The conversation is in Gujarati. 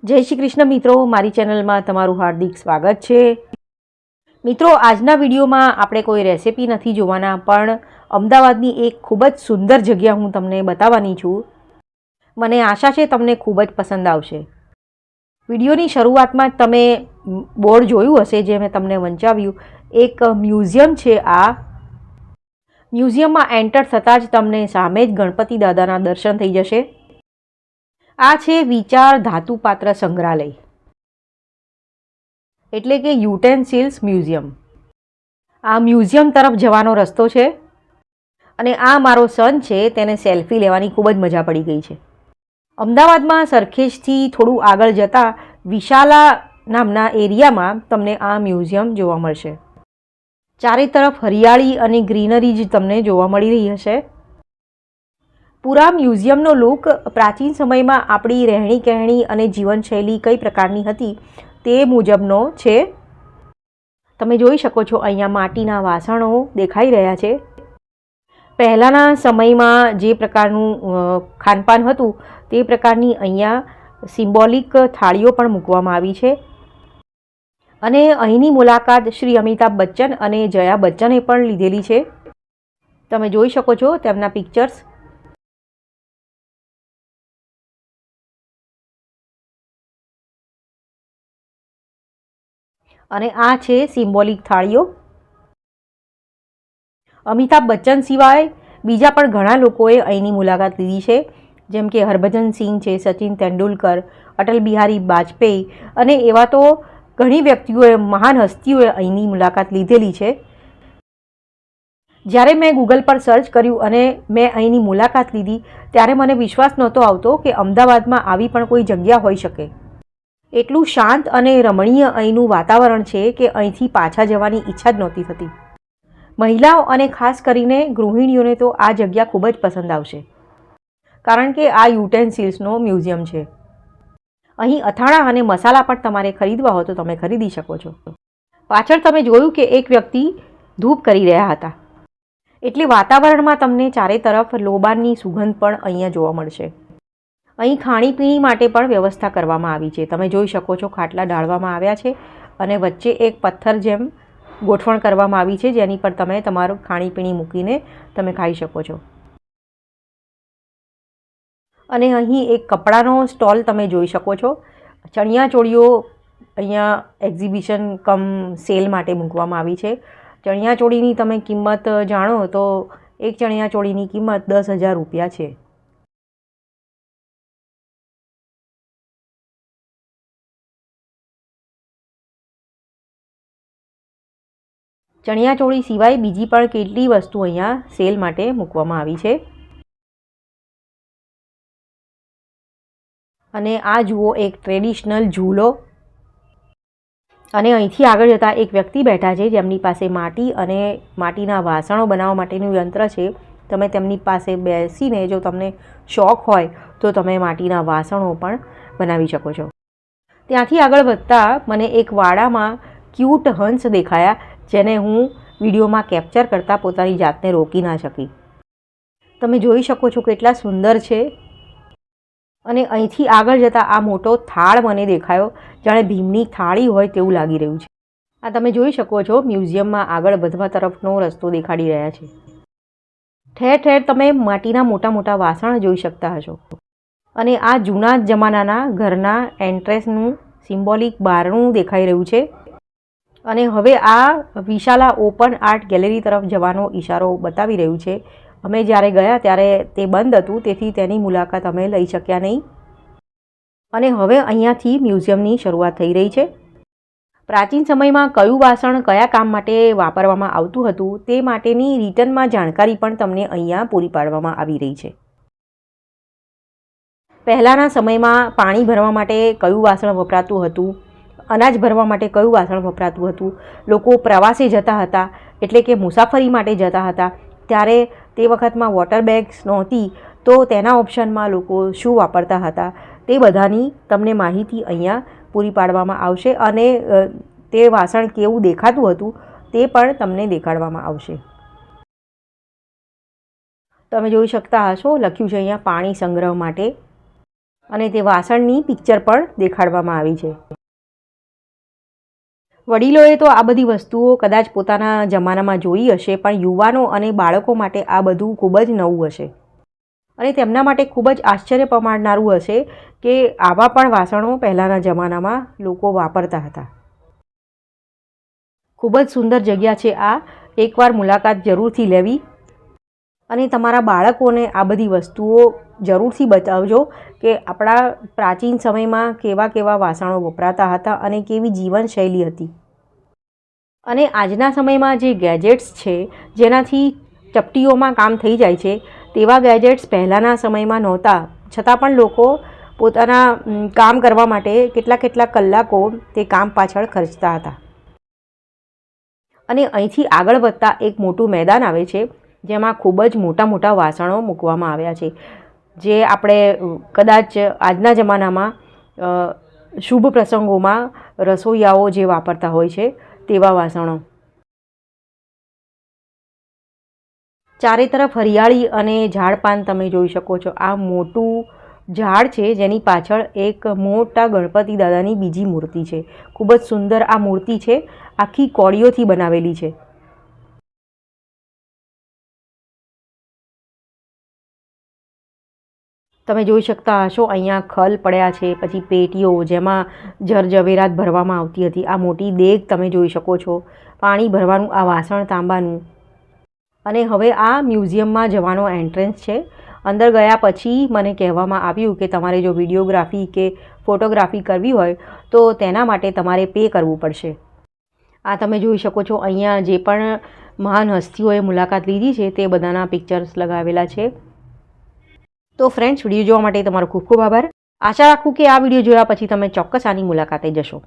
જય શ્રી કૃષ્ણ મિત્રો, મારી ચેનલમાં તમારું હાર્દિક સ્વાગત છે। મિત્રો, આજના વિડીયોમાં આપણે કોઈ રેસિપી નથી જોવાના, પણ અમદાવાદની એક ખૂબ જ સુંદર જગ્યા હું તમને બતાવવાની છું। મને આશા છે તમને ખૂબ જ પસંદ આવશે। વિડીયોની શરૂઆતમાં જ તમે બોર્ડ જોયું હશે, જે મેં તમને વંચાવ્યું। એક મ્યુઝિયમ છે। આ મ્યુઝિયમમાં એન્ટર થતાં જ તમને સામે જ ગણપતિ દાદાના દર્શન થઈ જશે। આ છે વિચાર ધાતુપાત્ર સંગ્રહાલય, એટલે કે યુટેન્સિલ્સ મ્યુઝિયમ। આ મ્યુઝિયમ તરફ જવાનો રસ્તો છે અને આ મારો સન છે, તેને સેલ્ફી લેવાની ખૂબ જ મજા પડી ગઈ છે। અમદાવાદમાં સરખેજથી થોડું આગળ જતાં વિશાલા નામના એરિયામાં તમને આ મ્યુઝિયમ જોવા મળશે। ચારે તરફ હરિયાળી અને ગ્રીનરી જ તમને જોવા મળી રહી હશે। પૂરા મ્યુઝિયમનો લુક પ્રાચીન સમયમાં આપણી રહેણી કહેણી અને જીવનશૈલી કઈ પ્રકારની હતી તે મુજબનો છે। તમે જોઈ શકો છો, અહીંયા માટીના વાસણો દેખાઈ રહ્યા છે। પહેલાંના સમયમાં જે પ્રકારનું ખાનપાન હતું તે પ્રકારની અહીંયા સિમ્બોલિક થાળીઓ પણ મૂકવામાં આવી છે અને અહીંની મુલાકાત શ્રી અમિતાભ બચ્ચન અને જયા બચ્ચને પણ લીધેલી છે। તમે જોઈ શકો છો તેમના પિક્ચર્સ। અને આ છે સિમ્બોલિક થાળીઓ। અમિતાભ બચ્ચન સિવાય બીજા પણ ઘણા લોકોએ અહીંની મુલાકાત લીધી છે, જેમ કે હરભજન સિંહ છે, સચિન તેંડુલકર, અટલ બિહારી વાજપેયી અને એવા તો ઘણી વ્યક્તિઓએ, મહાન હસ્તીઓએ અહીંની મુલાકાત લીધેલી છે। જ્યારે મેં ગૂગલ પર સર્ચ કર્યું અને મેં અહીંની મુલાકાત લીધી ત્યારે મને વિશ્વાસ નહોતો આવતો કે અમદાવાદમાં આવી પણ કોઈ જગ્યા હોઈ શકે। એટલું શાંત અને રમણીય અહીંનું વાતાવરણ છે કે અહીંથી પાછા જવાની ઈચ્છા જ નહોતી થતી। મહિલાઓ અને ખાસ કરીને ગૃહિણીઓને તો આ જગ્યા ખૂબ જ પસંદ આવશે, કારણ કે આ યુટેન્સિલ્સનો મ્યુઝિયમ છે। અહીં અથાણાં અને મસાલા પણ તમારે ખરીદવા હોય તો તમે ખરીદી શકો છો। પાછળ તમે જોયું કે એક વ્યક્તિ ધૂપ કરી રહ્યા હતા, એટલે વાતાવરણમાં તમને ચારે તરફ લોબાનની સુગંધ પણ અહીંયા જોવા મળશે। અહીં ખાણીપીણી માટે પણ વ્યવસ્થા કરવામાં આવી છે। તમે જોઈ શકો છો, ખાટલા ઢાળવામાં આવ્યા છે અને વચ્ચે એક પથ્થર જેમ ગોઠવણ કરવામાં આવી છે, જેની પર તમે તમારું ખાણીપીણી મૂકીને તમે ખાઈ શકો છો। અને અહીં એક કપડાનો સ્ટોલ તમે જોઈ શકો છો। ચણિયાચોળીઓ અહીંયા એક્ઝિબિશન કમ સેલ માટે મૂકવામાં આવી છે। ચણિયાચોળીની તમે કિંમત જાણો તો એક ચણિયાચોળીની કિંમત 10,000 રૂપિયા છે। ચણિયાચોળી સિવાય બીજી પણ કેટલી વસ્તુ અહીંયા સેલ માટે મૂકવામાં આવી છે। અને આ જુઓ, એક ટ્રેડિશનલ ઝૂલો। અને અહીંથી આગળ જતાં એક વ્યક્તિ બેઠા છે, જેમની પાસે માટી અને માટીના વાસણો બનાવવા માટેનું યંત્ર છે। તમે તેમની પાસે બેસીને જો તમને શોખ હોય તો તમે માટીના વાસણો પણ બનાવી શકો છો। ત્યાંથી આગળ વધતાં મને એક વાડામાં ક્યૂટ હંસ દેખાયા, જેને હું વિડીયોમાં કેપ્ચર કરતાં પોતાની જાતને રોકી ના શકી। તમે જોઈ શકો છો કેટલા સુંદર છે। અને અહીંથી આગળ જતાં આ મોટો થાળ મને દેખાયો, જાણે ભીમની થાળી હોય તેવું લાગી રહ્યું છે। આ તમે જોઈ શકો છો, મ્યુઝિયમમાં આગળ વધવા તરફનો રસ્તો દેખાડી રહ્યા છે। ઠેર ઠેર તમે માટીના મોટા મોટા વાસણ જોઈ શકતા હશો। અને આ જૂના જમાનાના ઘરના એન્ટ્રેસનું સિમ્બોલિક બારણું દેખાઈ રહ્યું છે। અને હવે આ વિશાલા ઓપન આર્ટ ગેલેરી તરફ જવાનો ઈશારો બતાવી રહ્યું છે। અમે જ્યારે ગયા ત્યારે તે બંધ હતું, તેથી તેની મુલાકાત અમે લઈ શક્યા નહીં। અને હવે અહીંયાથી મ્યુઝિયમની શરૂઆત થઈ રહી છે। પ્રાચીન સમયમાં કયું વાસણ કયા કામ માટે વાપરવામાં આવતું હતું તે માટેની રિટર્નમાં જાણકારી પણ તમને અહીંયા પૂરી પાડવામાં આવી રહી છે। પહેલાંના સમયમાં પાણી ભરવા માટે કયું વાસણ વપરાતું હતું, અનાજ ભરવા માટે કયું વાસણ વપરાતું હતું, લોકો પ્રવાસે જતા હતા એટલે કે મુસાફરી માટે જતા હતા ત્યારે તે વખતમાં વોટર બેગ્સ નહોતી, તો તેના ઓપ્શનમાં લોકો શું વાપરતા હતા તે બધાની તમને માહિતી અહીંયા પૂરી પાડવામાં આવશે। અને તે વાસણ કેવું દેખાતું હતું તે પણ તમને દેખાડવામાં આવશે। તમે જોઈ શકતા હશો, લખ્યું છે અહીંયા પાણી સંગ્રહ માટે। અને તે વાસણની પિક્ચર પણ દેખાડવામાં આવી છે. વડીલોએ તો આ બધી વસ્તુઓ કદાચ પોતાના જમાનામાં જોઈ હશે, પણ યુવાનો અને બાળકો માટે આ બધું ખૂબ જ નવું હશે અને તેમના માટે ખૂબ જ આશ્ચર્ય પામનારું હશે કે આવા પણ વાસણો પહેલાંના જમાનામાં લોકો વાપરતા હતા. ખૂબ જ સુંદર જગ્યા છે આ. એકવાર મુલાકાત જરૂરથી લેવી અને તમારા બાળકોને આ બધી વસ્તુઓ જરૂરથી બતાવજો કે આપણા પ્રાચીન સમયમાં કેવા કેવા વાસણો વપરાતા હતા અને કેવી જીવનશૈલી હતી. અને આજના સમયમાં જે ગેજેટ્સ છે જેનાથી ચપટીઓમાં કામ થઈ જાય છે, તેવા ગેજેટ્સ પહેલાંના સમયમાં નહોતા, છતાં પણ લોકો પોતાના કામ કરવા માટે કેટલા કલાકો તે કામ પાછળ ખર્ચતા હતા. અને અહીંથી આગળ વધતા એક મોટું મેદાન આવે છે જેમાં ખૂબ જ મોટા મોટા વાસણો મૂકવામાં આવ્યા છે, જે આપણે કદાચ આજના જમાનામાં શુભ પ્રસંગોમાં રસોઈયાઓ જે વાપરતા હોય છે તેવા વાસણો. ચારે તરફ હરિયાળી અને ઝાડપાન તમે જોઈ શકો છો. આ મોટું ઝાડ છે જેની પાછળ એક મોટા ગણપતિ દાદાની બીજી મૂર્તિ છે. ખૂબ જ સુંદર આ મૂર્તિ છે, આખી કોળીઓથી બનાવેલી છે. તમે જોઈ શકતા હશો અહીંયા ખલ પડ્યા છે, પછી પેટીઓ જેમાં જરઝવેરાત ભરવામાં આવતી હતી. આ મોટી દેગ તમે જોઈ શકો છો, પાણી ભરવાનું આ વાસણ તાંબાનું. અને હવે આ મ્યુઝિયમમાં જવાનો એન્ટ્રન્સ છે. અંદર ગયા પછી મને કહેવામાં આવ્યું કે તમારે જો વિડીયોગ્રાફી કે ફોટોગ્રાફી કરવી હોય તો તેના માટે તમારે પે કરવું પડશે. આ તમે જોઈ શકો છો અહીંયા જે પણ મહાન હસ્તીઓએ મુલાકાત લીધી છે તે બધાના પિક્ચર્સ લગાવેલા છે. તો ફ્રેન્ડ્સ, વિડીયો જોવા માટે તમારો ખૂબ ખૂબ આભાર. આશા રાખું કે આ વિડીયો જોયા પછી તમે ચોક્કસ આની મુલાકાતે જશો.